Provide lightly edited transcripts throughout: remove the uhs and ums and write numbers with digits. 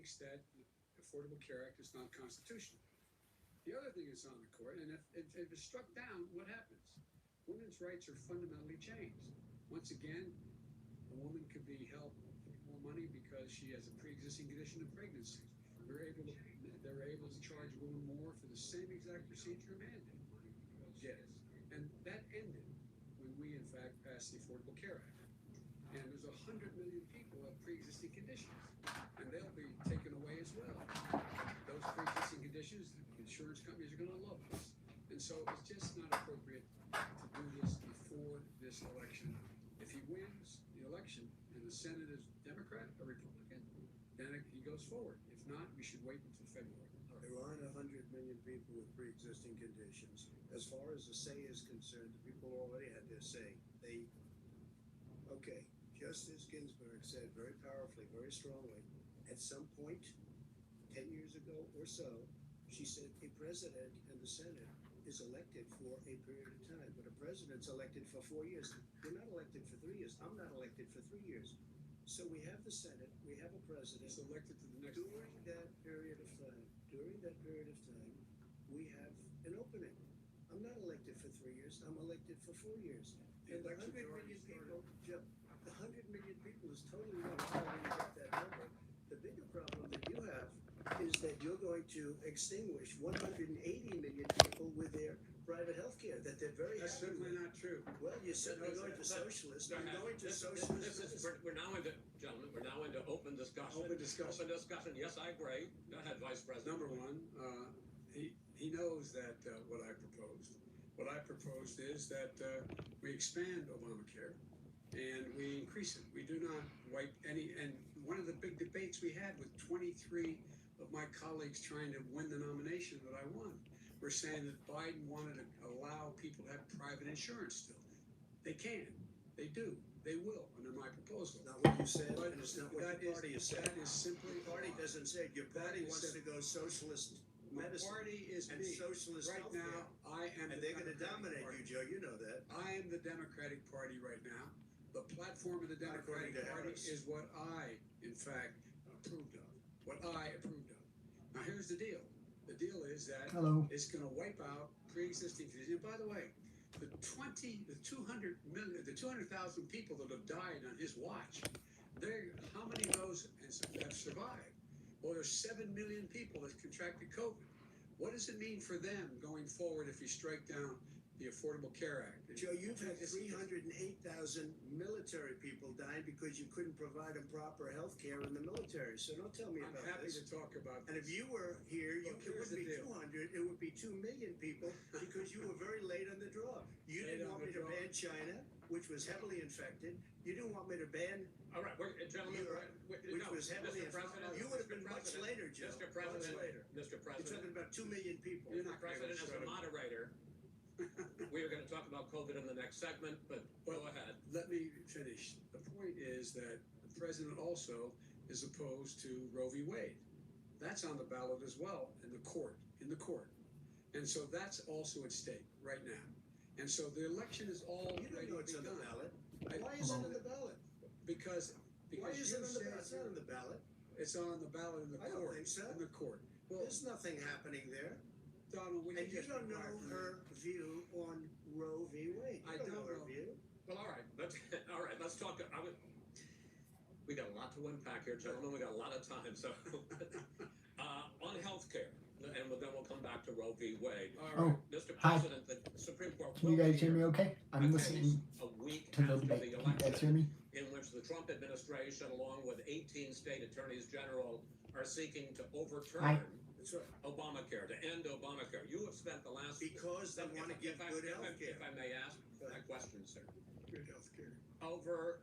thinks that the Affordable Care Act is not constitutional. The other thing is on the court, and if it's struck down, what happens? Women's rights are fundamentally changed. Once again, a woman could be held more money because she has a pre-existing condition of pregnancy. They're able to charge a woman more for the same exact procedure a man did. And that ended when we, in fact, passed the Affordable Care Act. And there's 100 million people with pre-existing conditions, and they'll be taken away as well. Those pre-existing conditions, insurance companies are going to love this. And so it's just not appropriate to do this before this election. If he wins the election and the Senate is Democrat or Republican, then he goes forward. If not, we should wait until February. There aren't 100 million people with pre-existing conditions. As far as the say is concerned, the people already had their say. Okay, Justice Ginsburg said very powerfully, very strongly, at some point, 10 years ago or so, she said a president and the Senate is elected for a period of time, but a president's elected for 4 years. You're not elected for 3 years. I'm not elected for 3 years. So we have the Senate, we have a president. It's elected to the next During that period of time, we have an opening. I'm not elected for 3 years. I'm elected for 4 years. And the 100 million people, Joe, the 100 million people is totally wrong. I didn't get that number. The bigger problem that you have is that you're going to extinguish 180 million people with their private health care that they're very That's happy simply with. not true. Well, you're certainly going to socialists. You're going to socialists. We're now into, gentlemen, we're now into open discussion. Open discussion. Open discussion. Yes, I agree. Go ahead, Vice President. Number one, he knows that what I proposed. What I proposed is that we expand Obamacare and we increase it. We do not wipe any. And one of the big debates we had with 23 of my colleagues trying to win the nomination that I won, were saying that Biden wanted to allow people to have private insurance still. They can. They do. They will under my proposal. Not what you said, But and it's not what your party has said. That is simply Your party doesn't say it. Your party wants to go socialist My medicine party is and me. socialist Right healthcare. now, I am And the they're going to Democratic dominate Party. you, Joe. You know that. I am the Democratic Party right now. The platform of the Not according Democratic to Party Harris. is what I, in fact, approved of. What I approved of. Now, here's the deal. The deal is that it's going to wipe out pre-existing conditions. And by the way, the 200,000 people that have died on his watch, how many of those have survived? Well, there's 7 million people that contracted COVID. What does it mean for them going forward if you strike down the Affordable Care Act? Joe, you've had 308,000 military people dying because you couldn't provide them proper health care in the military. So don't tell me I'm about happy this. to talk about And if you were here, Well, it here's wouldn't be the deal. 200, it would be 2 million people because you were very late on the draw. You Late didn't on want the me to draw. ban China, which was heavily infected. You didn't want me to ban, All right, gentlemen, which was heavily Mr. President. infected. You would have been Mr. much President, later, Joe. Mr. Much President, later. Mr. You're talking President, about 2 million people. You're Mr. President, as a moderator, we are going to talk about COVID in the next segment, but go ahead. Let me finish. The point is that the president also is opposed to Roe v. Wade. That's on the ballot as well in the court. And so that's also at stake right now. And so the election is all You don't know it's on the ballot. Why is it on the ballot? Because Why is you it on the said ballot? It's not on the ballot. it's on the ballot in the I don't court. think so. In the court. Well, There's nothing happening there. Donald, we And you don't know her view on Roe v. Wade. You I don't know don't her know. Well, view. all right, let's talk. We got a lot to unpack here, gentlemen. We got a lot of time. So, on health care, and then we'll come back to Roe v. Wade. All right. Mr. Hi. President, the Supreme Court Can you will guys hear me okay? I'm listening a week to the after debate. the Can you guys hear election, me? in which the Trump administration, along with 18 state attorneys general, are seeking to overturn Hi. That's right. Obamacare, to end Obamacare. You have spent the last Because they want to give good health care. If I may ask my question, sir. Good health care. Over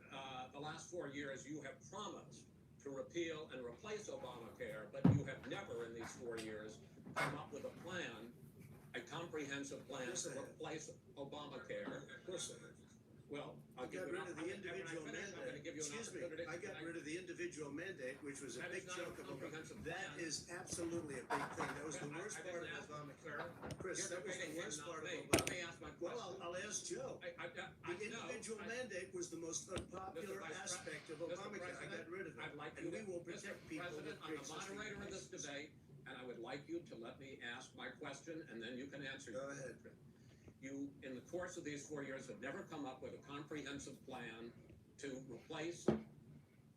the last 4 years, you have promised to repeal and replace Obamacare, but you have never in these 4 years come up with a plan, a comprehensive plan to replace Obamacare. Of course I have. Well, I'll I give got you rid of the individual I'm going to mandate. give you an Excuse me, opportunity. I got rid of the individual mandate, which was a That big is not a chunk of comprehensive That plan. is absolutely a big thing. That was the I worst didn't part of ask, Obamacare. sir. Chris, You're that was the debating him, worst not part of me. Let Obamacare. me ask my Well, question. I'll ask Joe. I The know, individual mandate was the most unpopular aspect of Mr. Obamacare. I got rid of it. I'd like And you we to, will Mr. protect people with President, I'm the pre-existing moderator of this conditions. debate, and I would like you to let me ask my question, and then you can answer. Go ahead. You, in the course of these 4 years, have never come up with a comprehensive plan to replace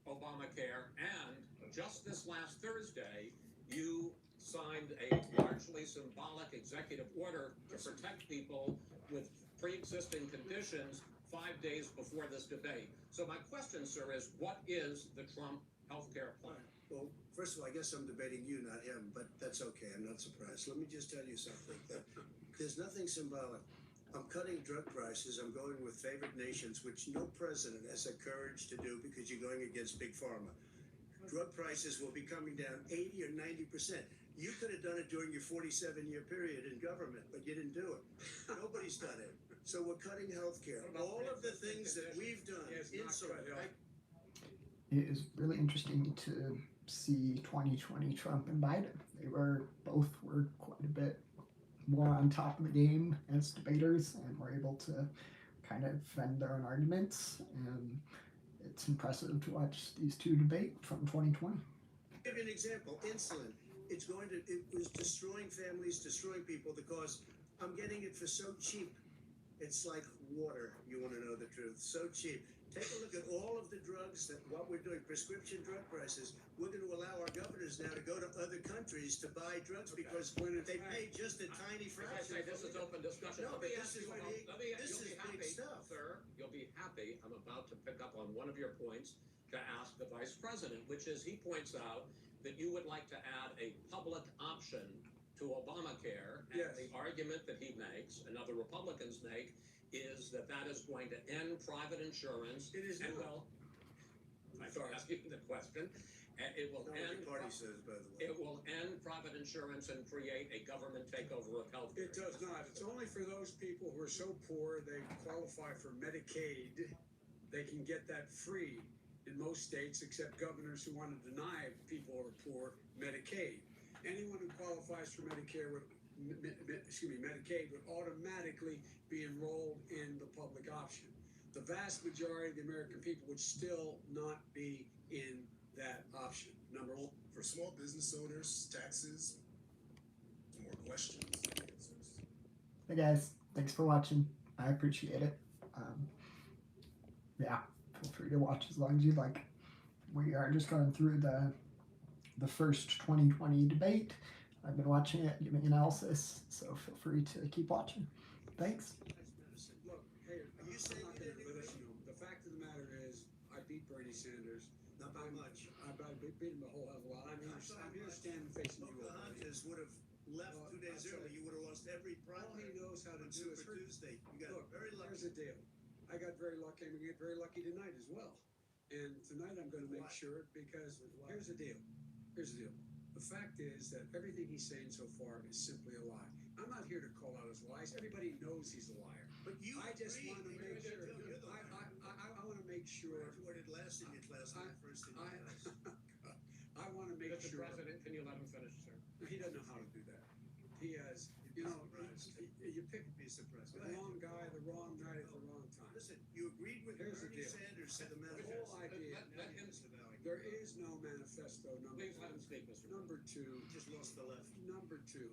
Obamacare, and just this last Thursday, you signed a largely symbolic executive order to protect people with pre-existing conditions 5 days before this debate. So my question, sir, is what is the Trump healthcare plan? Well, first of all, I guess I'm debating you, not him, but that's okay. I'm not surprised. Let me just tell you something. There's nothing symbolic. I'm cutting drug prices. I'm going with favored nations, which no president has the courage to do because you're going against big pharma. Drug prices will be coming down 80 or 90%. You could have done it during your 47-year period in government, but you didn't do it. Nobody's done it. So we're cutting health care. All of the things that we've done, insulin, It is really interesting to see 2020 Trump and Biden. They were quite a bit more on top of the game as debaters and were able to kind of defend their own arguments. And it's impressive to watch these two debate from 2020. give you an example. Insulin. It was destroying families, destroying people because I'm getting it for so cheap. It's like water. You want to know the truth. So cheap. Take a look at all of the drugs that what we're doing, prescription drug prices. We're going to allow our governors now to go to other countries to buy drugs because they pay just a tiny As I fraction. say, this is open discussion. No, Let me but ask this is you what about- this you'll is be happy, big stuff. sir. You'll be happy. I'm about to pick up on one of your points to ask the vice president, which is he points out that you would like to add a public option to Obamacare. And Yes. the argument that he makes, and other Republicans make, is that that is going to end private insurance. It is and not. well, I'm asking the question. And it will Not what end. the party says, by the way. It will end private insurance and create a government takeover of health care. It does not. It's only for those people who are so poor they qualify for Medicaid. They can get that free in most states, except governors who want to deny people who are poor Medicaid. Anyone who qualifies for Medicare would, Medicaid would automatically be enrolled in the public option. The vast majority of the American people would still not be in that option. Number one. For small business owners, taxes, more questions than answers. Hey guys, thanks for watching. I appreciate it. Yeah, feel free to watch as long as you'd like. We are just going through the first 2020 debate. I've been watching it, giving analysis, so feel free to keep watching. Thanks. Look, hey, Are you saying I'm not you gonna didn't agree? listen to him. The fact of the matter is, I beat Bernie Sanders. Not by much. I beat him a whole hell of a lot. I'm here standing facing you. over here. Pocahontas would have left 2 days early. You would have lost every All he primary knows how to on do is Super Tuesday. You got Look, very here's lucky. the deal. I got very lucky. I'm gonna get very lucky tonight as well. And tonight I'm gonna make Why? sure because here's the deal. Here's the deal. The fact is that everything he's saying so far is simply a lie. I'm not here to call out his lies. Everybody knows he's a liar. But you I just agreed. want to You make did sure. too. You're the I want to make sure. graduated last in your class, not first in your class. I want to make Mr. sure. President, can you let him finish, sir? He doesn't know how to do that. He has, you know, you pick Be surprised. the wrong guy at the wrong night at the wrong time. Listen, you agreed with Here's the Bernie deal. Sanders to the The manifesto. whole idea. Let him- Mr. Valley. There is no manifesto. Number Please let him one. speak, Mr. President. Number two. You just lost the left. Number two.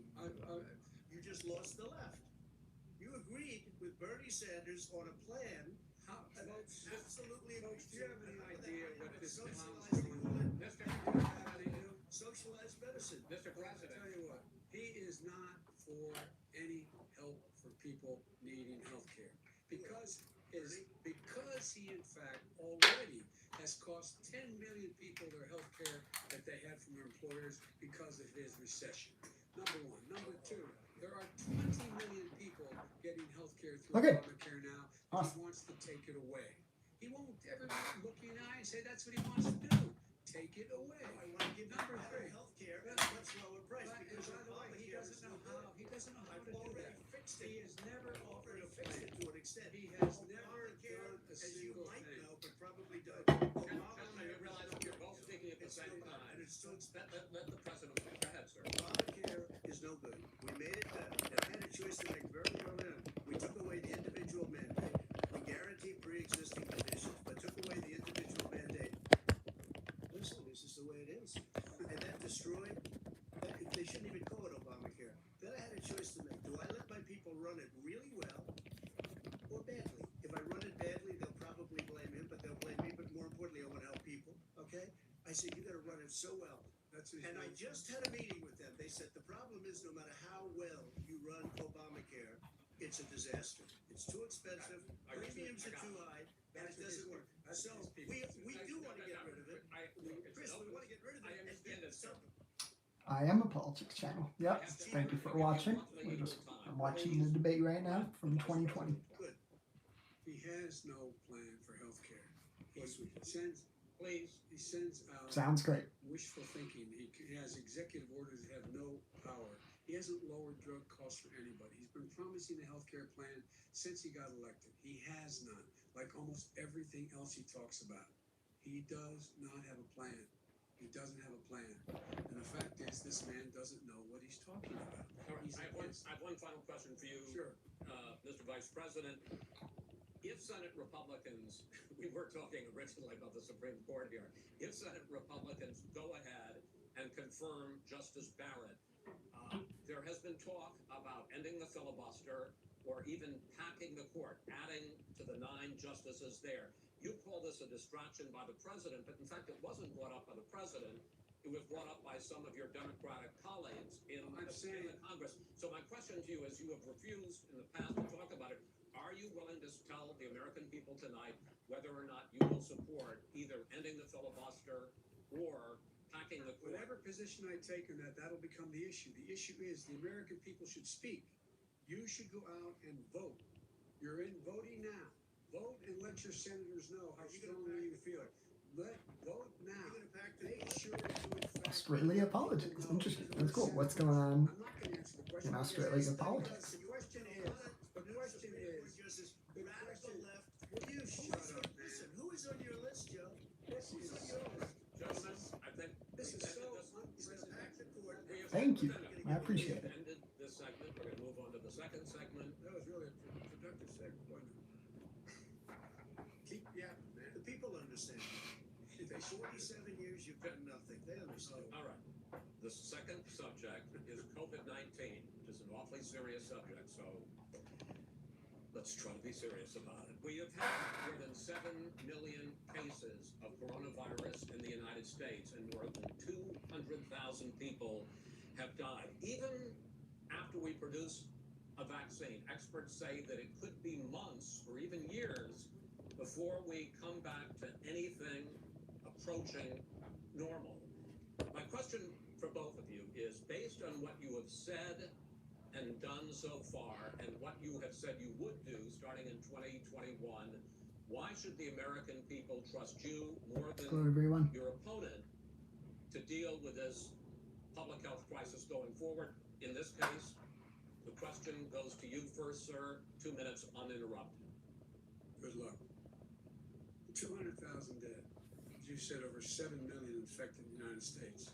You just lost the left. You agreed with Bernie Sanders on a plan. Folks, Absolutely. folks, do you have any idea what this clown's Socialized, doing? Mr. socialized medicine. Mr. I'll President. tell you what, he is not for any help for people needing health care. Because he in fact already has cost 10 million people their health care that they had from their employers because of his recession. Number one. Number two, there are 20 million people getting health care through Okay. Obamacare now. Awesome. He wants to take it away. He won't ever look you in the eye and say that's what he wants to do. Take it away. I want to give you Number better three. health care at a much lower price But, because by the way, he Obamacare doesn't is know no good. how. He doesn't know how I've to do already that. fixed He it. has never offered Already a fixed plan. it to an extent. He has never Obamacare, done a as you single might thing. know, but probably don't. Gentlemen, you realize that you're both speaking at the It's same no good, time. and it's still Let the president speak. Go ahead, sir. Obamacare is no good. We made it better. And I had a choice to make very early on. We took away the individual mandate. We guaranteed guarantee pre-existing conditions, but took away the individual mandate. Listen, this is the way it is. And that destroyed, they shouldn't even call it Obamacare. Then I had a choice to make. Do I let my people run it really well or badly? If I run it badly, they'll probably blame him, but they'll blame me. But more importantly, I want to help people. Okay? I said, you got to run it so well. And I just had a meeting with them. They said the problem is no matter how well you run Obamacare, it's a disaster. It's too expensive, premiums are too high, and it doesn't work. So we do want to get rid of it. Chris, we want to get rid of it. I understand this. I am a politics channel. Yep. Thank you for watching. I'm watching the debate right now from 2020. Good. He has no plan for healthcare. He sends out Sounds great. wishful thinking. He has executive orders that have no power. He hasn't lowered drug costs for anybody. He's been promising a healthcare plan since he got elected. He has none, like almost everything else he talks about. He does not have a plan. He doesn't have a plan. And the fact is, this man doesn't know what he's talking about. All right, He's I have one final question for you, Sure. Mr. Vice President. If Senate Republicans, we were talking originally about the Supreme Court here, if Senate Republicans go ahead and confirm Justice Barrett, there has been talk about ending the filibuster or even packing the court, adding to the 9 justices there. You call this a distraction by the president, but in fact it wasn't brought up by the president. It was brought up by some of your Democratic colleagues in the Congress. So my question to you is, you have refused in the past to talk about it. Are you willing to tell the American people tonight whether or not you will support either ending the filibuster or packing the court? Whatever position I take on that, that'll become the issue. The issue is the American people should speak. You should go out and vote. You're in voting now. Vote and let your senators know how strongly you feel. Vote now. Make sure you in fact Australia politics. Interesting. That's cool. What's going on I'm not going to answer the question. in Australia politics? The question is, Radical left. Will you shut up, man? Listen, who is on your list, Joe? Who's on your list? Gentlemen, I think This is we've so ended He's gonna pack the court. we have Thank you. ended- I appreciate it. We've ended this segment. We're going to move on to the second segment. That was really a productive segment, wasn't it? Keep yapping, man. The people understand. For 47 years, you've done nothing. They understand. All right. The second subject is COVID-19, which is an awfully serious subject, so let's try to be serious about it. We have had more than 7 million cases of coronavirus in the United States, and more than 200,000 people have died. Even after we produce a vaccine, experts say that it could be months or even years before we come back to anything approaching normal. My question for both of you is, based on what you have said and done so far, and what you have said you would do starting in 2021, why should the American people trust you more Hello, than everyone. your opponent to deal with this public health crisis going forward? In this case, the question goes to you first, sir. 2 minutes uninterrupted. Good luck. 200,000 dead. As you said, over 7 million infected in the United States.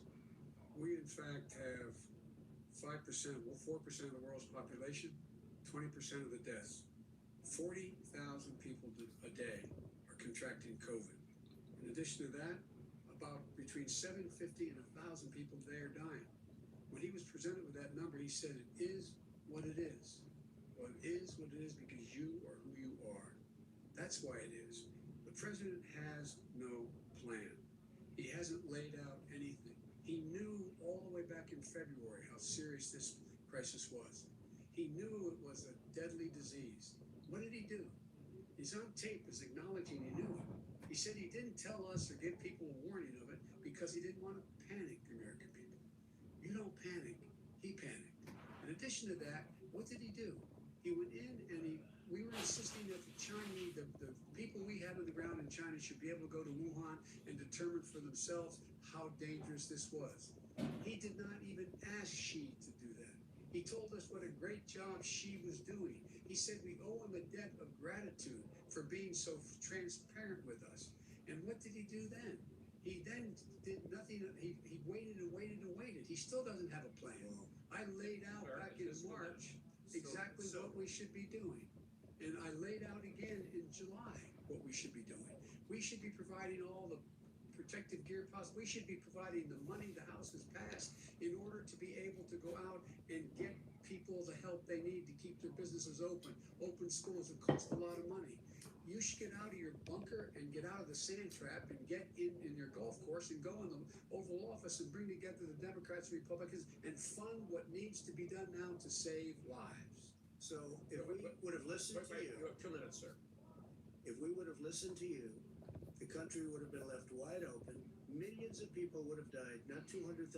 We, in fact, have 5%, well, 4% of the world's population, 20% of the deaths. 40,000 people a day are contracting COVID. In addition to that, about between 750 and 1,000 people a day are dying. When he was presented with that number, he said, it is what it is. Well, it is what it is because you are who you are. That's why it is. The president has no plan. He hasn't laid out anything. He knew all the way back in February how serious this crisis was. He knew it was a deadly disease. What did he do? He's on tape as acknowledging he knew it. He said he didn't tell us or give people a warning of it because he didn't want to panic the American people. You don't panic. He panicked. In addition to that, what did he do? He went in and we were insisting that the Chinese, the people we had on the ground in China should be able to go to Wuhan and determine for themselves how dangerous this was. He did not even ask Xi to do that. He told us what a great job Xi was doing. He said we owe him a debt of gratitude for being so transparent with us. And what did he do then? He then did nothing. He waited and waited and waited. He still doesn't have a plan. I laid out back in March exactly what we should be doing. And I laid out again in July what we should be doing. We should be providing all the protective gear possible. We should be providing the money the House has passed in order to be able to go out and get people the help they need to keep their businesses open. Open schools will cost a lot of money. You should get out of your bunker and get out of the sand trap and get in your golf course and go in the Oval Office and bring together the Democrats and Republicans and fund what needs to be done now to save lives. So if we would have listened to You you, have 2 minutes, sir. if we would have listened to you, the country would have been left wide open. Millions of people would have died, not 200,000,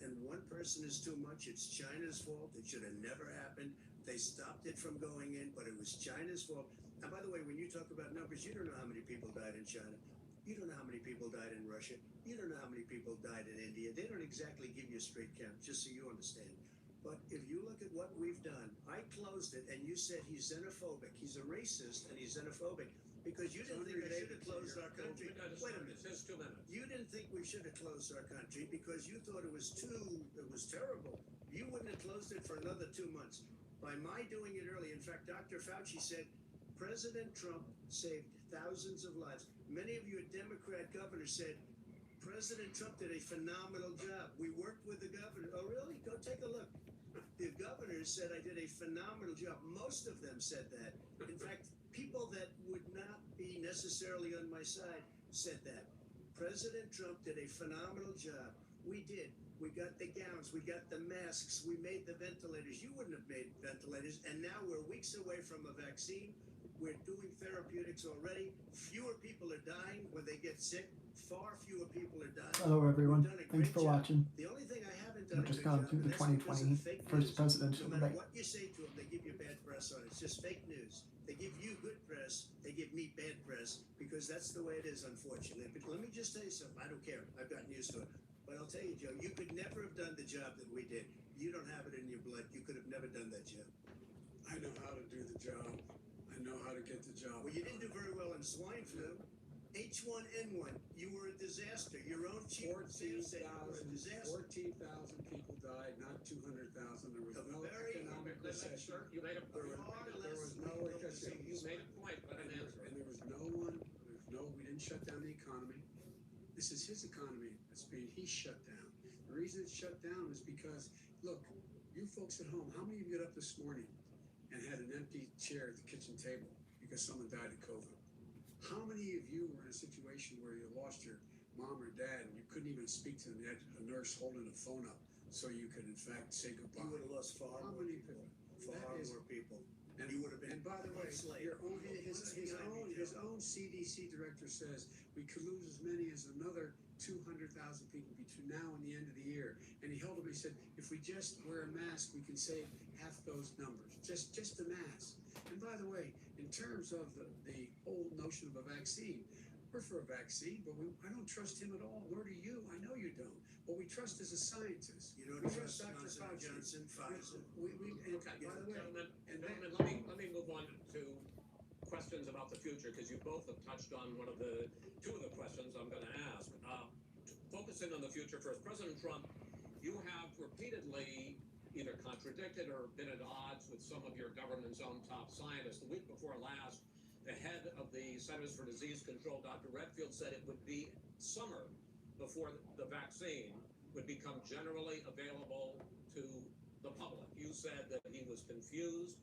and one person is too much. It's China's fault. It should have never happened. They stopped it from going in, but it was China's fault. And by the way, when you talk about numbers, you don't know how many people died in China. You don't know how many people died in Russia. You don't know how many people died in India. They don't exactly give you a straight count, just so you understand. But if you look at what we've done, I closed it, and you said he's xenophobic. He's a racist, and he's xenophobic because you didn't think we should have closed our country. Wait a minute. It's 2 minutes. You didn't think we should have closed our country because you thought it was terrible. You wouldn't have closed it for another 2 months. By my doing it early, in fact, Dr. Fauci said President Trump saved thousands of lives. Many of you Democrat governors said President Trump did a phenomenal job. We worked with the governor. Oh, really? Go take a look. The governors said I did a phenomenal job. Most of them said that. In fact, people that would not be necessarily on my side said that. President Trump did a phenomenal job. We did. We got the gowns, we got the masks, we made the ventilators. You wouldn't have made ventilators, and now we're weeks away from a vaccine. We're doing therapeutics already. Fewer people are dying when they get sick. Far fewer people are dying. Hello, everyone. We've done a Thanks great for job. watching. The only thing I haven't done We're just a good going job, through the and that's because of 2020 fake first news. presidential No matter debate. what you say to them, they give you bad press on it. It's just fake news. They give you good press, they give me bad press, because that's the way it is, unfortunately. But let me just tell you something. I don't care. I've gotten used to it. But I'll tell you, Joe, you could never have done the job that we did. You don't have it in your blood. You could have never done that job. I know how to do the job. I know how to get the job. Well, you didn't do very well in swine flu. H1N1, you were a disaster. Your own chief of staff said you were a disaster. 14,000 people died, not 200,000. There was A no very- economic recession. Sir, you made a There point. were far There less was no people recession. disease. You made a point, but an answer. And there was we didn't shut down the economy. This is his economy that's being, he shut down. The reason it's shut down is because, look, you folks at home, how many of you got up this morning and had an empty chair at the kitchen table because someone died of COVID? How many of you were in a situation where you lost your mom or dad and you couldn't even speak to them? You had a nurse holding a phone up so you could, in fact, say goodbye. You would have lost far How more many people. people? Far That is- more people. And, You would have been and by the way, months later. your own, Months behind me, his Joe. own CDC director says we could lose as many as another 200,000 people between now and the end of the year. And he held up, he said, if we just wear a mask, we can save half those numbers. Just a mask. And by the way, in terms of the whole notion of a vaccine, we're for a vaccine, but I don't trust him at all, nor do you. I know you don't. What we trust is a scientist. You don't We trust Dr. Johnson Fauci. Johnson, Pfizer. And Okay, by the way, gentlemen, and let me move on to questions about the future, because you both have touched on two of the questions I'm going to ask. Focusing on the future first, President Trump, you have repeatedly either contradicted or been at odds with some of your government's own top scientists. The week before last, the head of the Centers for Disease Control, Dr. Redfield, said it would be summer before the vaccine would become generally available to the public. You said that he was confused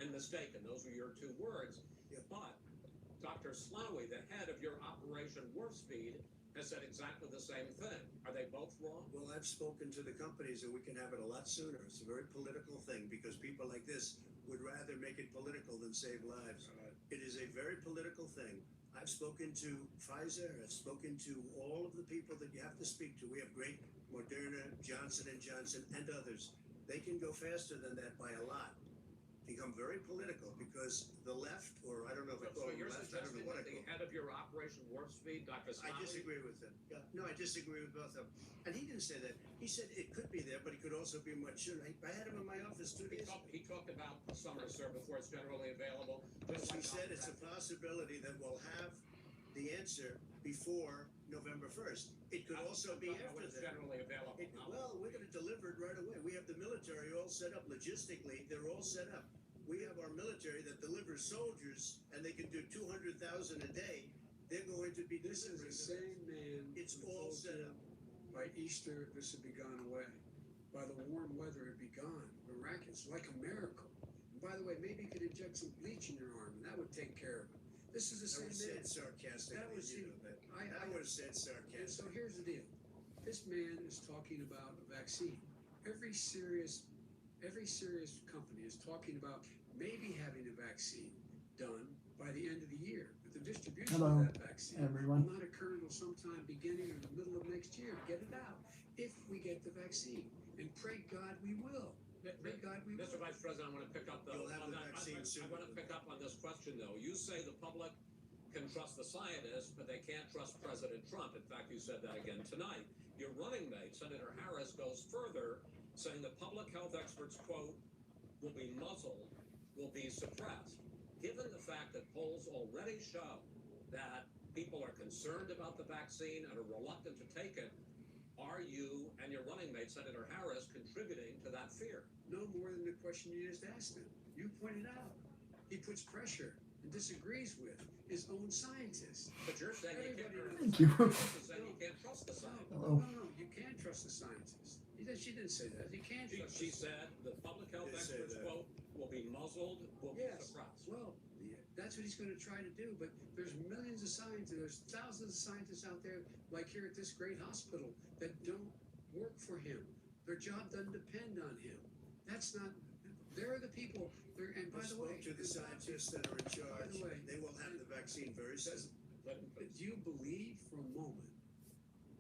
and mistaken. Those were your two words. Yeah. But Dr. Slaoui, the head of your Operation Warp Speed, has said exactly the same thing. Are they both wrong? Well, I've spoken to the companies and we can have it a lot sooner. It's a very political thing because people like this would rather make it political than save lives. It is a very political thing. I've spoken to Pfizer, I've spoken to all of the people that you have to speak to. We have great Moderna, Johnson & Johnson, and others. They can go faster than that by a lot. Become very political because the left, or I don't know if I So call it you're left, I don't know suggesting what I that the call it. head of your Operation Warp Speed, Dr. I Slaoui, disagree with him. Yeah. No, I disagree with both of them. And he didn't say that. He said it could be there, but it could also be much sooner. I had him in my office 2 days ago. he talked about summer, sir, before it's generally available. Just He like said Dr. it's a Redfield. possibility that we'll have the answer before November 1st. It could also be I'm talking about when after it's that. generally available. Well, we're going to deliver it right away. We have the military all set up logistically. They're all set up. We have our military that delivers soldiers, and they can do 200,000 a day. They're going to be This is the same man. It's who all told set you up. By Easter, this would be gone away. By the warm weather, it'd be gone. Miraculous, like a miracle. And by the way, maybe you could inject some bleach in your arm, and that would take care of it. This is the I same was man. said sarcastically, That was you him. know that. I I would have said And so sarcastic. here's the deal. This man is talking about a vaccine. Every serious company is talking about maybe having a vaccine done by the end of the year. But the distribution Hello, of that vaccine everyone. will not occur until sometime beginning or the middle of next year. Get it out. If we get the vaccine. And pray God we will. Pray God we will. Mr. Vice President, I want to pick up You'll have the I vaccine soon. want to pick up on this question though. You say the public can trust the scientists, but they can't trust President Trump. In fact, you said that again tonight. Your running mate, Senator Harris, goes further, saying the public health experts, quote, will be muzzled, will be suppressed. Given the fact that polls already show that people are concerned about the vaccine and are reluctant to take it, are you and your running mate, Senator Harris, contributing to that fear? No more than the question you just asked him. You pointed out. He puts pressure and disagrees with his own scientists. But you're saying you can't. Thank you. You're saying you can't trust the scientists. Hello. No, you can trust the scientists. She didn't say that. You can't trust She the said the public health Did say experts, that. quote, will be muzzled, will be Yes. suppressed. Well, that's what he's going to try to do. But there's millions of scientists, there's thousands of scientists out there, like here at this great hospital, that don't work for him. Their job doesn't depend on him. That's not. They're the people. And by I the way, spoke to the scientists that are in charge. By the way, They will have the vaccine very soon. But do you believe for a moment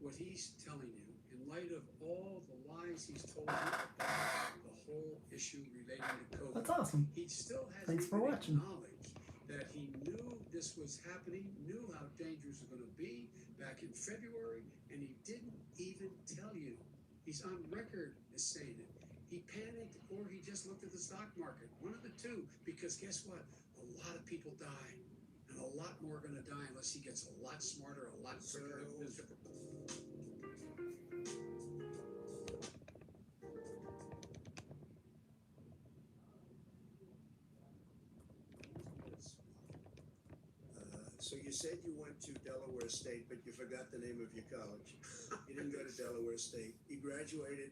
what he's telling you in light of all the lies he's told you about the whole issue relating to COVID? That's awesome. He still hasn't Thanks for even watching. acknowledged that he knew this was happening, knew how dangerous it was going to be back in February, and he didn't even tell you. He's on record as saying it. He panicked or he just looked at the stock market. One of the two, because guess what? A lot of people die. And a lot more are going to die unless he gets a lot smarter, a lot quicker. So you said you went to Delaware State, but you forgot the name of your college. You didn't go to Delaware State. You graduated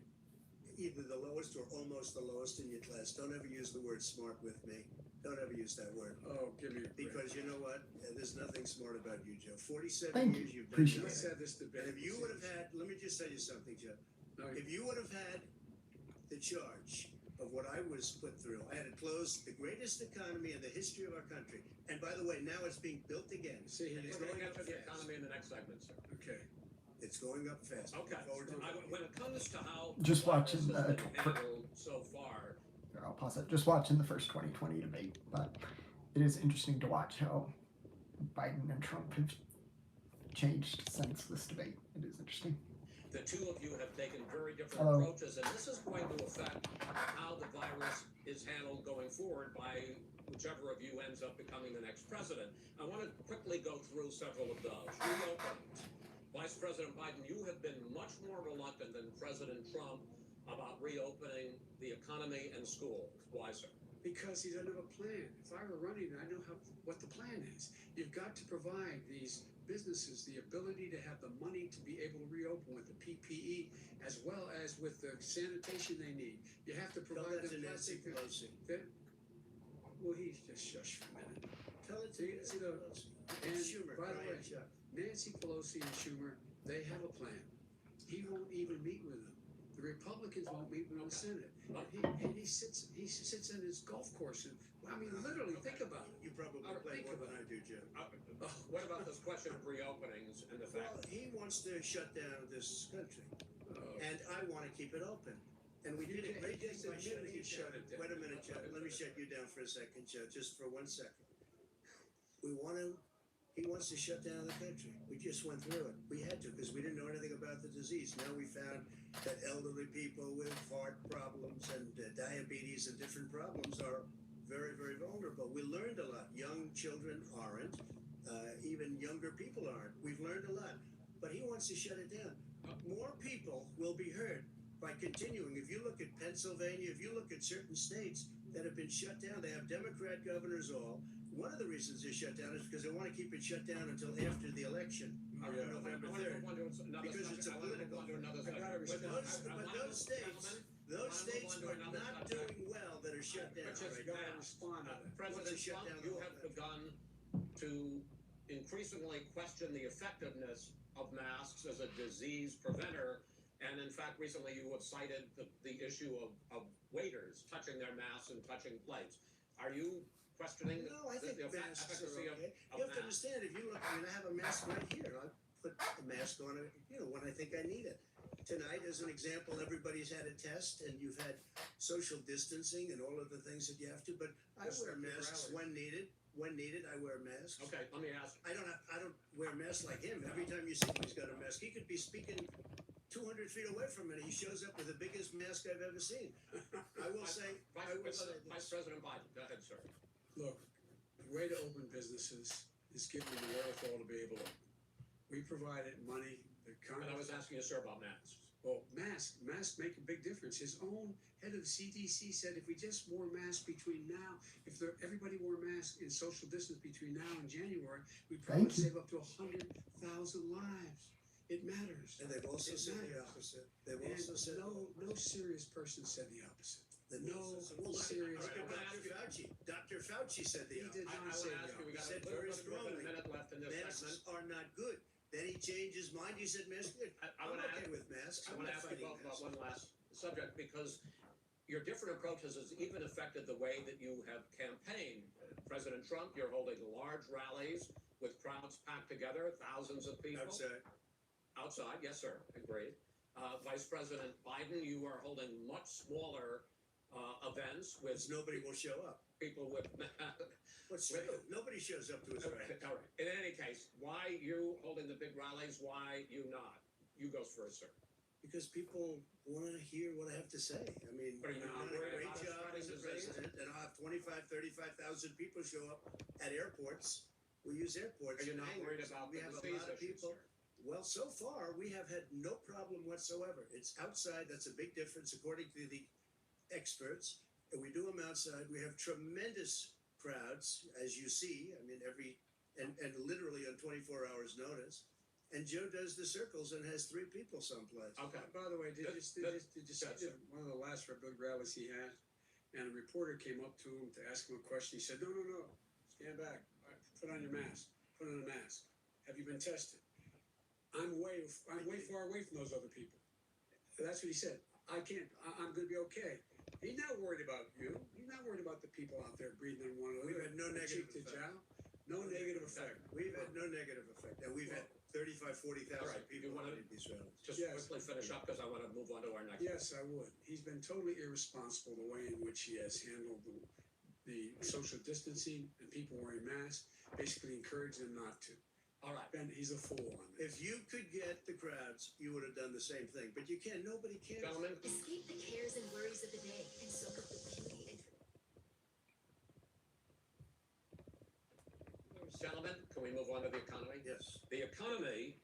either the lowest or almost the lowest in your class. Don't ever use the word smart with me. Don't ever use that word. Oh, give me a break. Because you know what? There's nothing smart about you, Joe. 47 Thank you. years you've done Appreciate Let's nothing. have this debate. And if you would have had, let me just tell you something, Joe. No, If you would have had the charge of what I was put through, I had to close the greatest economy in the history of our country. And by the way, now it's being built again. see, We're he's going going to up get to the fast. economy in the next segment, sir. Okay. It's going up fast. Okay. Forward to When it comes to how Just the watching virus has the been handled so far, Here, I'll pause it. Just watching the first 2020 debate, but it is interesting to watch how Biden and Trump have changed since this debate. It is interesting. the two of you have taken very different Hello. approaches, and this is going to affect how the virus is handled going forward by whichever of you ends up becoming the next president. I want to quickly go through several of those. Reopenings. Vice President Biden, you have been much more reluctant than President Trump about reopening the economy and schools. Why, sir? Because he doesn't have a plan. If I were running, I know what the plan is. You've got to provide these businesses the ability to have the money to be able to reopen with the PPE as well as with the sanitation they need. You have to Tell provide that the to Nancy plastic. Pelosi. Well, he's just shush for a minute. Tell it to See, Nancy the- Pelosi. And Schumer, by the Brian way, Chuck. Nancy Pelosi and Schumer, they have a plan. He won't even meet with them. The Republicans won't meet with the Senate. And he sits in his golf course and, I mean, literally, think about it. You probably Oh, play think more than about I do, Joe. What about this question of reopenings and the Well, fact he wants to shut down this country, Oh. and I want to keep it open. And we did a great thing by shutting it down. Wait a minute, Joe. Let me shut you down for a second, Joe, just for 1 second. He wants to shut down the country. We just went through it. We had to because we didn't know anything about the disease. Now we found that elderly people with heart problems and diabetes and different problems are very, very vulnerable. We learned a lot. Young children aren't. Even younger people aren't. We've learned a lot. But he wants to shut it down. More people will be hurt by by continuing. If you look at Pennsylvania, if you look at certain states that have been shut down, they have Democrat governors all. One of the reasons they're shut down is because they want to keep it shut down until after the election on I November want to 3rd. move on to another Because subject. it's a I want to move political on to another I gotta subject. respond. But those states, those states are not doing well that are shut down But just right gotta now. respond to that. President Once it's shut Trump, down, you the have whole begun to increasingly question the effectiveness of masks as a disease preventer. And in fact, recently you have cited the issue of waiters touching their masks and touching plates. Are you questioning No, I think the masks are efficacy okay. of You have to masks? understand, if you look, I mean, I have a mask right here. I put a mask on it, when I think I need it. Tonight, as an example, everybody's had a test and you've had social distancing and all of the things that you have to, but I Just wear like your masks rally. when needed. When needed, I wear masks. Okay, let me ask. I don't wear a mask like him. Every time you see him, he's got a mask. He could be speaking 200 feet away from it. He shows up with the biggest mask I've ever seen. I will say, Vice President Biden, go ahead, sir. Look, the way to open businesses is give them the wherewithal to be able to open. We provided money, the And I was Congress. asking you, sir, about masks. Well, masks make a big difference. His own head of the CDC said if we just wore masks between now, everybody wore masks in social distance between now and January, we'd probably Thank you. save up to 100,000 lives. It matters. and they've also It said the matters. opposite. They've And also said no serious person said the opposite. that No well, serious look at person. Dr. Fauci. Dr. Fauci said He the did opposite. I not want say to ask you, we got Said a little very bit more than a strongly. minute left in this Masks segment. are not good. Then he changed his mind. He said masks are good. I I'm want to okay with masks. I I'm want to not ask you fighting both about masks. one last subject because your different approaches has even affected the way that you have campaigned. President Trump, you're holding large rallies with crowds packed together, thousands of people. Outside, yes, sir, agreed. Vice President Biden, you are holding much smaller events with Because nobody will show up. people with. What's true? Nobody shows up to his Okay, rallies. all right. In any case, why you holding the big rallies? Why you not? You go first, sir. Because people want to hear what I have to say. I mean, Are you I've not done a worried great about job spreading as a disease? president, and I'll have 35,000 people show up at airports. We use airports. Are you and not worried hangars, about we the have a disease lot of issues, people. sir? Well, so far we have had no problem whatsoever. It's outside. That's a big difference, according to the experts. And we do them outside. We have tremendous crowds, as you see. I mean, and literally on 24 hours notice. And Joe does the circles and has 3 people someplace. Okay. By the way, did you see Yes, sir. one of the last big rallies he had? And a reporter came up to him to ask him a question. He said, no, stand back. All right, put on your mask. Put on a mask. Have you been tested? I'm way far away from those other people. That's what he said. I'm going to be okay. He's not worried about you. He's not worried about the people out there breathing on one another. We've had no negative Cheek to effect. jowl. No negative effect. We've had no negative effect, and we've had 35, 40,000 All right, people you wanna- at these rallies. Just Yes. quickly finish up because I want to move on to our next. Yes, I would. He's been totally irresponsible the way in which he has handled the social distancing and people wearing masks, basically encouraging them not to. All right. Ben, he's a fool on this. If you could get the crowds, you would have done the same thing, but you can't. Nobody cares. Gentlemen, Escape the cares and worries of the day and soak up the beauty and can we move on to the economy? Yes. The economy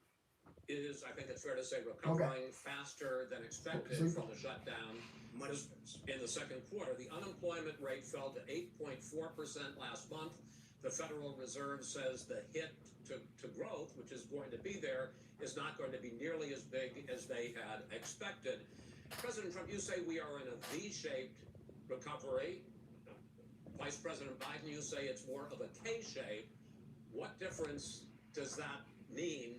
is, I think it's fair to say, recovering faster than expected from the shutdown. Much. In the second quarter, the unemployment rate fell to 8.4% last month. The Federal Reserve says the hit to growth, which is going to be there, is not going to be nearly as big as they had expected. President Trump, you say we are in a V-shaped recovery. Vice President Biden, you say it's more of a K-shape. What difference does that mean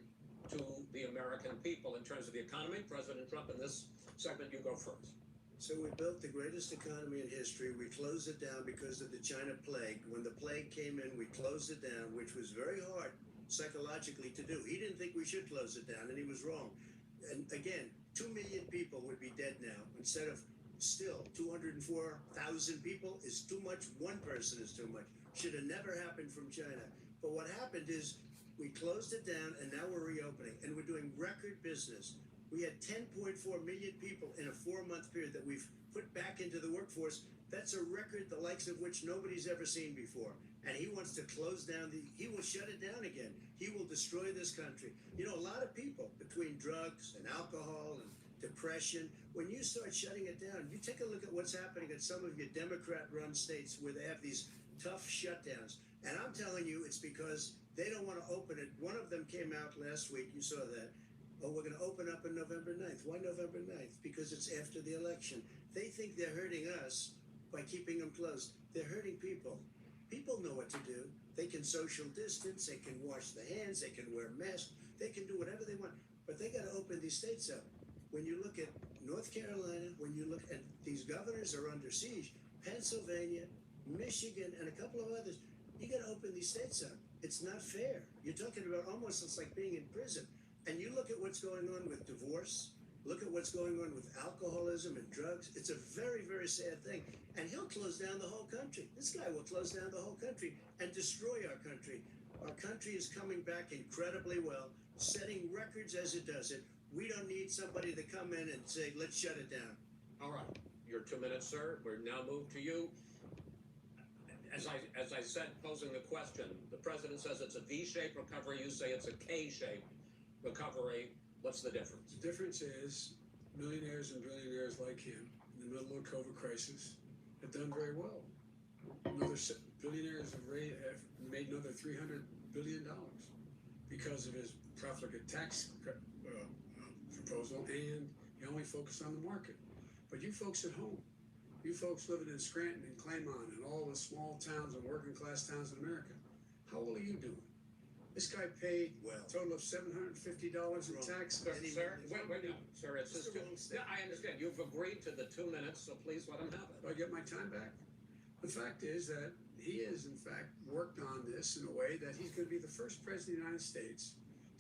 to the American people in terms of the economy? President Trump, in this segment, you go first. So we built the greatest economy in history. We closed it down because of the China plague. When the plague came in, we closed it down, which was very hard psychologically to do. He didn't think we should close it down, and he was wrong. And again, 2 million people would be dead now instead of still 204,000 people is too much. One person is too much. Should have never happened from China. But what happened is we closed it down, and now we're reopening, and we're doing record business. We had 10.4 million people in a 4-month period that we've put back into the workforce. That's a record the likes of which nobody's ever seen before. And he wants to close down he will shut it down again. He will destroy this country. You know, a lot of people between drugs and alcohol and depression when you start shutting it down, you take a look at what's happening in some of your Democrat-run states where they have these tough shutdowns. And I'm telling you, it's because they don't want to open it. One of them came out last week. You saw that. Oh, we're going to open up on November 9th. Why November 9th? Because it's after the election. They think they're hurting us by keeping them closed. They're hurting people. People know what to do. They can social distance. They can wash their hands. They can wear masks. They can do whatever they want. But they got to open these states up. When you look at North Carolina, when you look at these governors are under siege, Pennsylvania, Michigan, and a couple of others, you got to open these states up. It's not fair. You're talking about almost it's like being in prison. And you look at what's going on with divorce, look at what's going on with alcoholism and drugs. It's a very, very sad thing. And he'll close down the whole country. This guy will close down the whole country and destroy our country. Our country is coming back incredibly well, setting records as it does it. We don't need somebody to come in and say, let's shut it down. All right, your 2 minutes, sir. We're now moved to you. As I said, posing the question, the president says it's a V-shaped recovery. You say it's a K-shaped recovery. What's the difference? The difference is millionaires and billionaires like him in the middle of a COVID crisis have done very well. Billionaires have made another $300 billion because of his profligate tax proposal, and he only focused on the market. But you folks at home, you folks living in Scranton and Claymont and all the small towns and working class towns in America, how well are you doing? This guy paid a total of $750 in tax. Sir, wait, sir, it's just yeah, I understand. You've agreed to the 2 minutes, so please let him have it. Do I get my time back? The fact is that he has, in fact, worked on this in a way that he's going to be the first president of the United States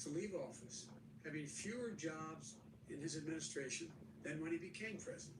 to leave office having fewer jobs in his administration than when he became president.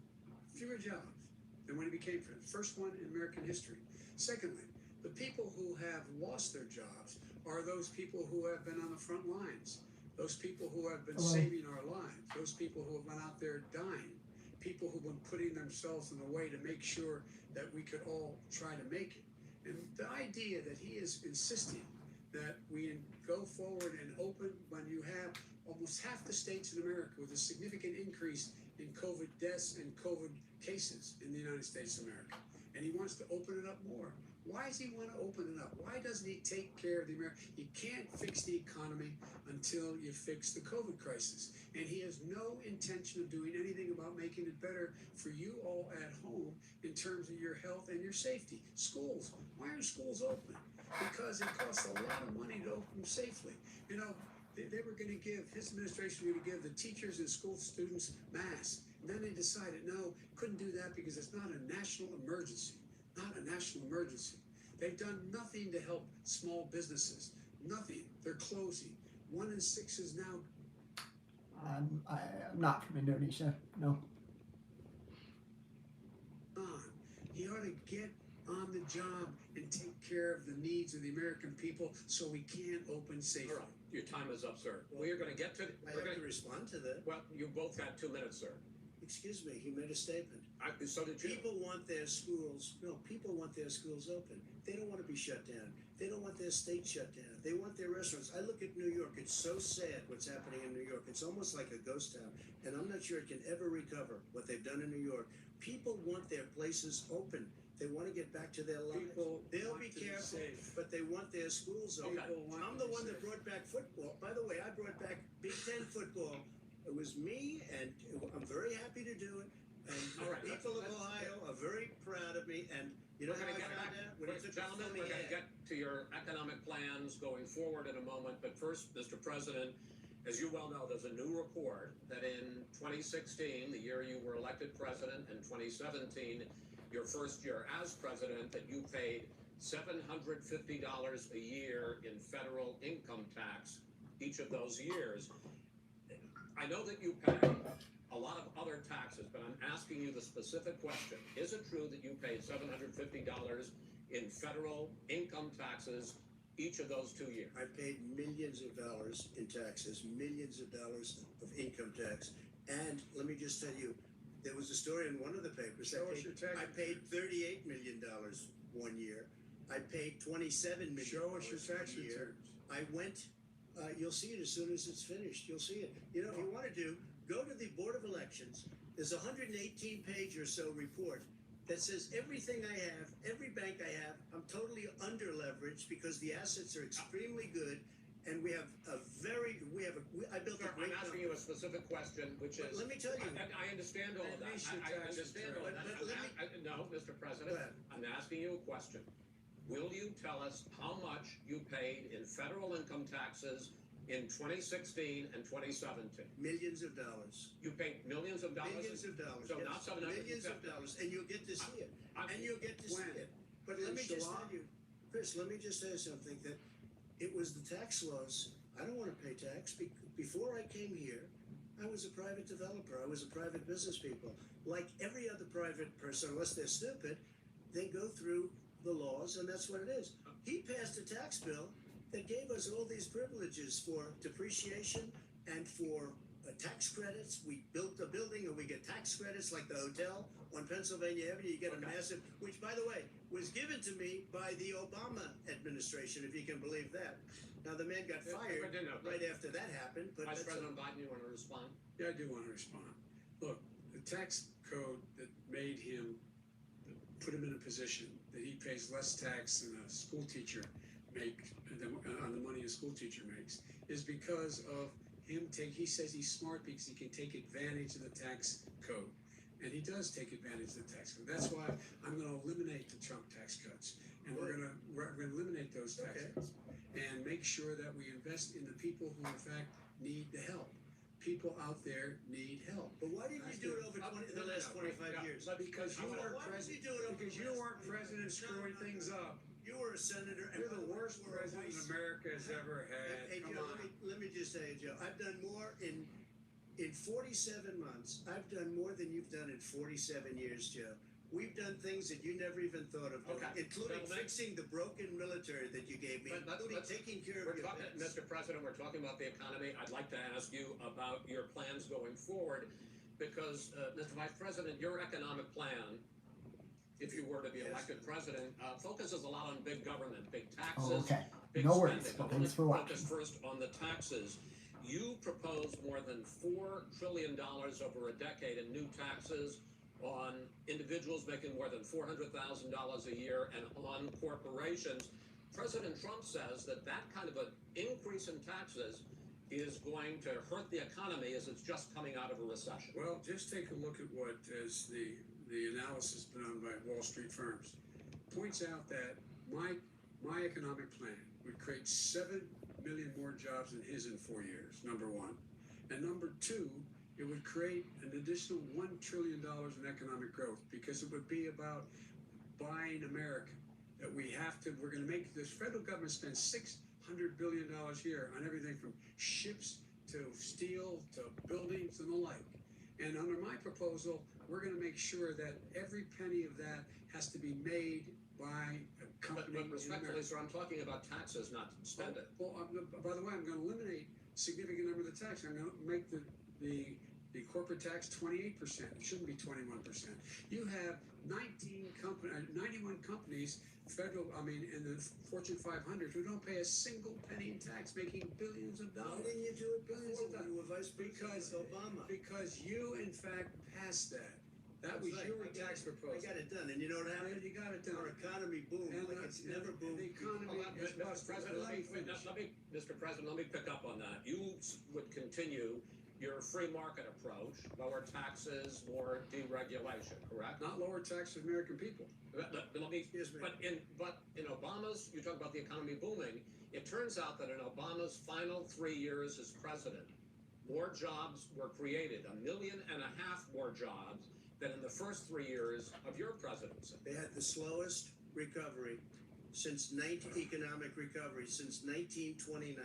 Fewer jobs than when he became president. First one in American history. Secondly, the people who have lost their jobs are those people who have been on the front lines, those people who have been saving our lives, those people who have been out there dying, people who've been putting themselves in the way to make sure that we could all try to make it. And the idea that he is insisting that we go forward and open when you have almost half the states in America with a significant increase in COVID deaths and COVID cases in the United States of America. And he wants to open it up more. Why does he want to open it up? Why doesn't he take care of the American? You can't fix the economy until you fix the COVID crisis. And he has no intention of doing anything about making it better for you all at home in terms of your health and your safety. Schools. Why are schools open? Because it costs a lot of money to open them safely. You know, they were going to give, his administration was going to give the teachers and school students masks. And then they decided, no, couldn't do that because it's not a national emergency. Not a national emergency. They've done nothing to help small businesses. Nothing. They're closing. 1 in 6 is now. I'm not from Indonesia. No. He ought to get on the job and take care of the needs of the American people so we can open safely. All right, your time is up, sir. We're going to get to. I have to respond to that. Well, you both got 2 minutes, sir. Excuse me, he made a statement. So did you. People want their schools open. They don't want to be shut down. They don't want their state shut down. They want their restaurants. I look at New York. It's so sad what's happening in New York. It's almost like a ghost town. And I'm not sure it can ever recover what they've done in New York. People want their places open. They want to get back to their lives. They'll be careful, but they want their schools open. Okay. I'm the one that brought back football. By the way, I brought back Big Ten football. It was me, and I'm very happy to do it. And All right, people of Ohio are very proud of me. And you know We're how going I to get found back, out? When he took the gentlemen, filming we're going to ad. get to your economic plans going forward in a moment. But first, Mr. President, as you well know, there's a new report that in 2016, the year you were elected president, and 2017, your first year as president, that you paid $750 a year in federal income tax each of those years. I know that you pay a lot of other taxes, but I'm asking you the specific question. Is it true that you paid $750 in federal income taxes each of those 2 years? I paid millions of dollars in taxes, millions of dollars of income tax. And let me just tell you, there was a story in one of the papers. Show us your tax I paid $38 million 1 year. I paid $27 million Show us your tax 1 year. returns. I went, you'll see it as soon as it's finished. You'll see it. You know, if you want to do, go to the Board of Elections There's a 118-page or so report that says everything I have, every bank I have, I'm totally under leveraged because the assets are extremely good, and we have a I built Sir, a great I'm asking company. you a specific question, which But is. let me tell you. I understand all of that. Unleash your I tax understand all of that. return. No, Mr. President, Go ahead. I'm asking you a question. Will you tell us how much you paid in federal income taxes in 2016 and 2017? Millions of dollars. You paid millions of dollars? Millions of dollars. So yes. not 750. Millions of dollars, and you'll get to see it. And you'll get to see When? it. But let me In just July? tell you, Chris, let me just say something, that it was the tax laws. I don't want to pay tax. Before I came here, I was a private developer. I was a private business people. Like every other private person, unless they're stupid, they go through the laws, and that's what it is. He passed a tax bill that gave us all these privileges for depreciation and for tax credits. We built a building and we get tax credits, like the hotel on Pennsylvania Avenue. You get a massive, which, by the way, was given to me by the Obama administration, if you can believe that. Now, the man got fired right after that happened. But Vice that's President Biden, you want to respond? Yeah, I do want to respond. Look, the tax code that made him, put him in a position that he pays less tax than a school teacher on the money a school teacher makes, is because of him he says he's smart because he can take advantage of the tax code. And he does take advantage of the tax code. That's why I'm going to eliminate the Trump tax cuts. And we're going to eliminate those tax cuts and make sure that we invest in the people who, in fact, need the help. People out there need help. But why didn't you do it over the last 25 years? Because you weren't Why didn't you president. do it over Because the you last weren't 25 president years? screwing No. things up. You were a senator. and You're by the way, worst you were a president vice- America has ever had. Hey, Come Joe, on. let me just say, Joe, I've done more in 47 months. I've done more than you've done in 47 years, Joe. We've done things that you never even thought of doing, Okay. including Well, fixing the broken military that you gave me, including taking care of We're your talking, vets. Mr. President, we're talking about the economy. I'd like to ask you about your plans going forward, because, Mr. Vice President, your economic plan, if you were to be Yes. elected president, focuses a lot on big government, big taxes, Oh, okay. big No worries, spending. but But thanks let's for focus watching. first on the taxes. You propose more than $4 trillion over a decade in new taxes on individuals making more than $400,000 a year and on corporations. President Trump says that kind of an increase in taxes is going to hurt the economy as it's just coming out of a recession. Well, just take a look at what is the analysis done by Wall Street firms. Points out that my economic plan would create 7 million more jobs than his in 4 years, number one. And number two, it would create an additional $1 trillion in economic growth, because it would be about buying America. That we're going to make this federal government spend $600 billion a year on everything from ships to steel to buildings and the like. And under my proposal, we're going to make sure that every penny of that has to be made by a company. But respectfully, sir, I'm talking about taxes, not spending. Well, by the way, I'm going to eliminate a significant number of the tax. I'm going to make the corporate tax 28%. It shouldn't be 21%. You have 91 companies, in the Fortune 500, who don't pay a single penny in tax, making billions of Why dollars. didn't you do it Billions before of when you were vice president Because with Obama? Because you, in fact, passed that. That was That's your right. tax proposal. I got it done, and you know what Yeah, happened? you got it done. Our economy boomed And, like it's never boomed. the economy is Mr. President, Mr. President, let me pick up on that. You would continue your free market approach, lower taxes, more deregulation, correct? not lower tax for the American people. Let me, Excuse me. but in Obama's, you talk about the economy booming. It turns out that in Obama's final 3 years as president, more jobs were created, 1.5 million more jobs than in the first 3 years of your presidency. They had the slowest recovery economic recovery since 1929.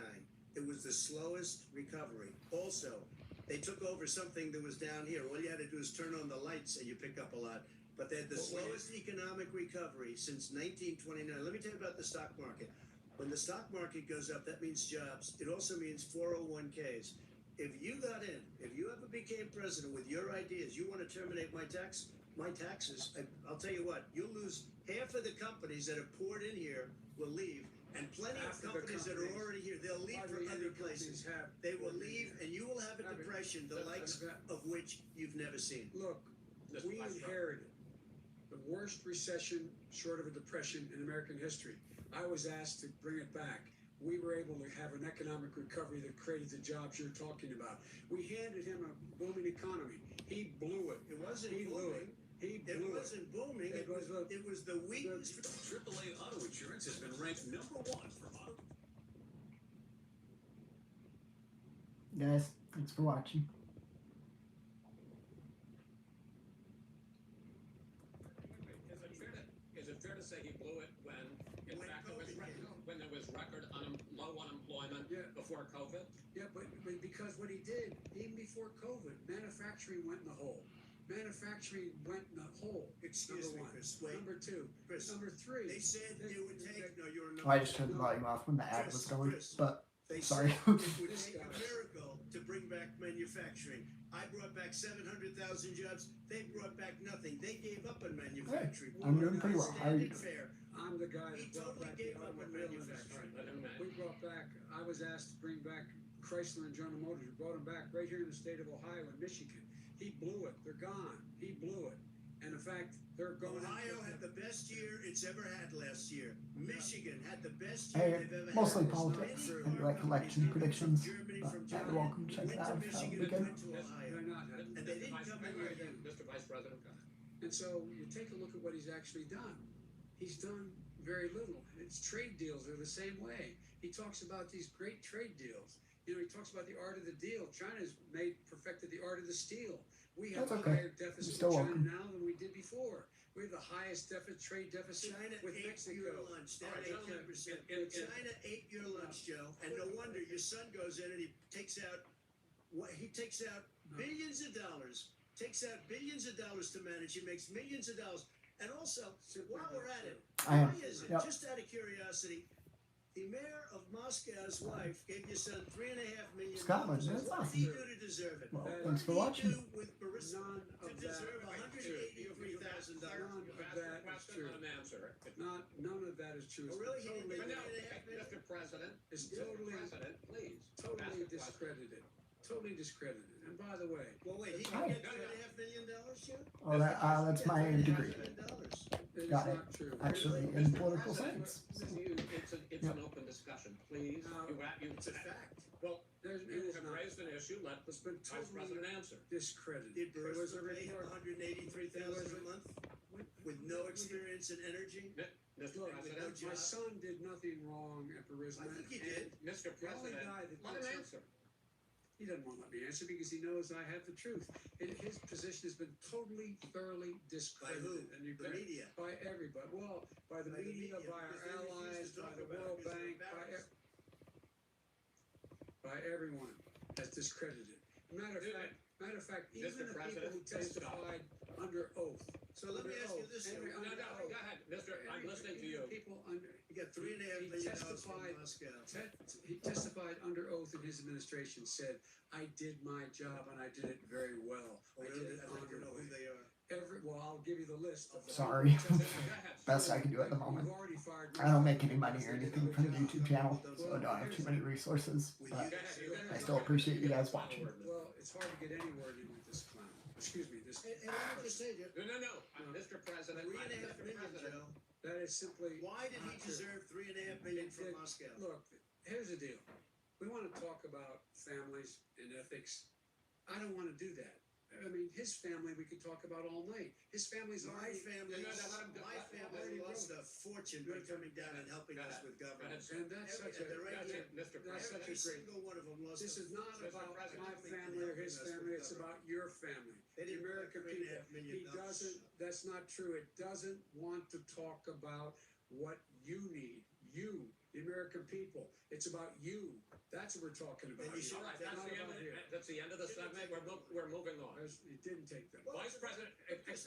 It was the slowest recovery. Also, they took over something that was down here. All you had to do is turn on the lights and you pick up a lot. But they had the slowest economic recovery since 1929. Let me tell you about the stock market. When the stock market goes up, that means jobs. It also means 401ks. If you got in, if you ever became president with your ideas, you want to terminate my taxes, I'll tell you what, you'll lose half of the companies that have poured in here will leave, And plenty of After the companies that are companies- already here, they'll leave for hardly any other companies places. have. They will leave, and you will have a Have it. depression, the likes of which you've never seen. Look, Mr. we Vice President. inherited the worst recession short of a depression in American history. I was asked to bring it back. We were able to have an economic recovery that created the jobs you're talking about. We handed him a booming economy. He blew it. It wasn't He blew it. booming. He It blew it. wasn't booming. It was the- It was the weakest. AAA Auto Insurance has been ranked #1 for auto. Guys, thanks for watching. Is it fair to say he blew it when, in When fact, there was COVID hit. when there was record low unemployment Yeah. before COVID? Yeah, but because what he did, even before COVID, manufacturing went in the hole. Manufacturing went in the hole. Excuse Number me, one. Chris. Wait, Number two. Chris. Number three. They said it would take. No, you're Oh, I just turned the volume off when the ad was going, but They sorry. said it would This take a guy. miracle to bring back manufacturing. I brought back 700,000 jobs. They brought back nothing. They gave up on manufacturing. I'm doing pretty well. How are you Standard doing? fare. I'm the guy He that brought totally back the gave up on automobile manufacturing. industry. We brought back, I was asked to bring back Chrysler and General Motors. We brought them back right here in the state of Ohio and Michigan. He blew it. They're gone. He blew it. And in fact, they're going. Ohio had the best year it's ever had last year. Michigan had the best Hey, year they've ever mostly had. politics. Many I do car like election companies, predictions, From Germany, but from you're Japan, welcome to check went that to out if that Michigan, would be good. went to Ohio. They're not. And they didn't come in like you. Mr. Vice President, go ahead. And so you take a look at what he's actually done. He's done very little. It's trade deals are the same way. He talks about these great trade deals. You know, he talks about the art of the deal. China's perfected the art of the steal. We have That's a okay. higher deficit You're still with China welcome. now than we did before. We have the highest trade deficit China with ate your Mexico. lunch. All That right, ate gentlemen, 10%. in- China ate your lunch, Joe. And no wonder your son goes in and he takes out billions of dollars. Takes out billions of dollars to manage. He makes millions of dollars. And also, while we're at it, I am. why is it, Yep. just out of curiosity, the mayor of Moscow's wife gave your son $3.5 million. Scotland, that's What awesome. did he do to deserve it? Well, What thanks for What did he watching. do with Burisma None to of that. deserve None $183,000? of You asked that a is question, true. let him answer it. None of that is true. Oh, really? He didn't Totally, But no, $3.5 million? Mr. President, it's Mr. totally, President, please. ask totally the question. discredited. Totally discredited. And by the way, Well, wait, he Hi. didn't get $3.5 million, Joe? Oh, that's my degree. it is Got it. not true. Actually, Mr. in political President, science. It's Yep. an open discussion, please. No, It's a fact. Well, There's, it you is have not. raised an issue, let the It's been Vice President totally answer. discredited. Did There was a Burisma pay him report. $183,000 a month with no experience in energy? Mr. Look, President, my son did nothing wrong at Burisma. I think he and did. Mr. The only President, guy that let did him something- answer. He doesn't want to let me answer because he knows I have the truth. His position has been totally, thoroughly By discredited. who? And you The bet- media. By everybody. Well, by the By the media, media, by our because they refuse to allies, by talk the about it World because they're Bank, embarrassed. by everyone has discredited. Matter of fact, even Mr. the people President, who please stop. testified under oath. So let me ask you this, Every- Joe. No, under no, oath. go ahead, Mr. I'm listening to you. People under, You got $3.5 million from testified- Moscow. he testified under oath in his administration, said, I did my job and I did it very well. Oh, I did really? it I'd like to know who honorably. they are. Well, I'll give you the list of the. Sorry. Go ahead. Best I can do at the moment. You've already fired I don't make any money or anything from the YouTube channel, so I don't have too many resources. With But you, I still appreciate you guys watching. Well, it's hard to get any word in with this clown. Excuse me, this. And let me just say, Joe, No, Mr. President, $3.5 Mr. million, President. Joe. That is simply. Why did he not true. deserve $3.5 million from It- Moscow? Look, here's the deal. We want to talk about families and ethics. I don't want to do that. I mean, his family we could talk about all night. His family's My already. family, No, let him- my family lost a fortune by coming down and helping us with government. And that's such a. They're right here. Mr. That's such Every a great. single one of them lost. This a is not fortune about by my coming family or and his helping us family. with It's government. about your family. They The didn't American pay people. $3.5 million. He doesn't. That's not true. It doesn't want to talk about what you need. You, the American people. It's about you. That's what we're talking about. And you should- All right, It's not about here. that's the end of the segment. We're moving on. It didn't take them. Well, Vice President,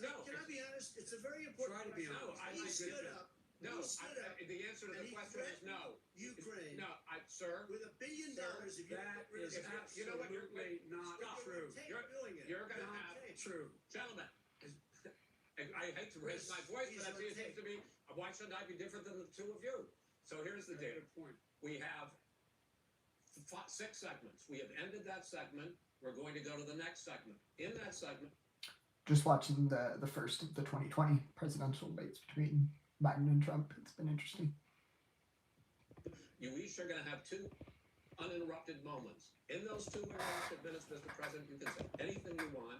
no. Can I be honest? It's a very important Try to be question. honest. I- He I- stood up. No, He stood up the answer to and the he question is threatened no. Ukraine No, sir, with $1 billion Sir, if you That get rid of is it. you know what, you're- absolutely not stop. true. Doing it. you're gonna Not have, true. gentlemen, I hate to raise my voice, but it seems to me, why should I be different than the two of you? So here's the deal. Good point. We have 6 segments. We have ended that segment. We're going to go to the next segment. In that segment, Just watching the first of the 2020 presidential debates between Biden and Trump. It's been interesting. you each are going to have 2 uninterrupted moments. In those 2 uninterrupted minutes, Mr. President, you can say anything you want.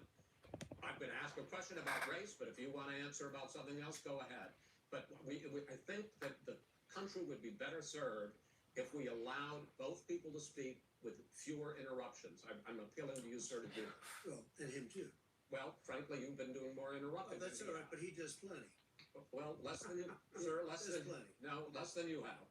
I'm going to ask a question about race, but if you want to answer about something else, go ahead. But I think that the country would be better served if we allowed both people to speak with fewer interruptions. I'm appealing to you, sir, to do it. Well, and him too. Well, frankly, you've been doing more Oh, interrupting. that's than all he right, but he does plenty. has. Well, less than you, sir, less There's than, plenty. no, less than you have.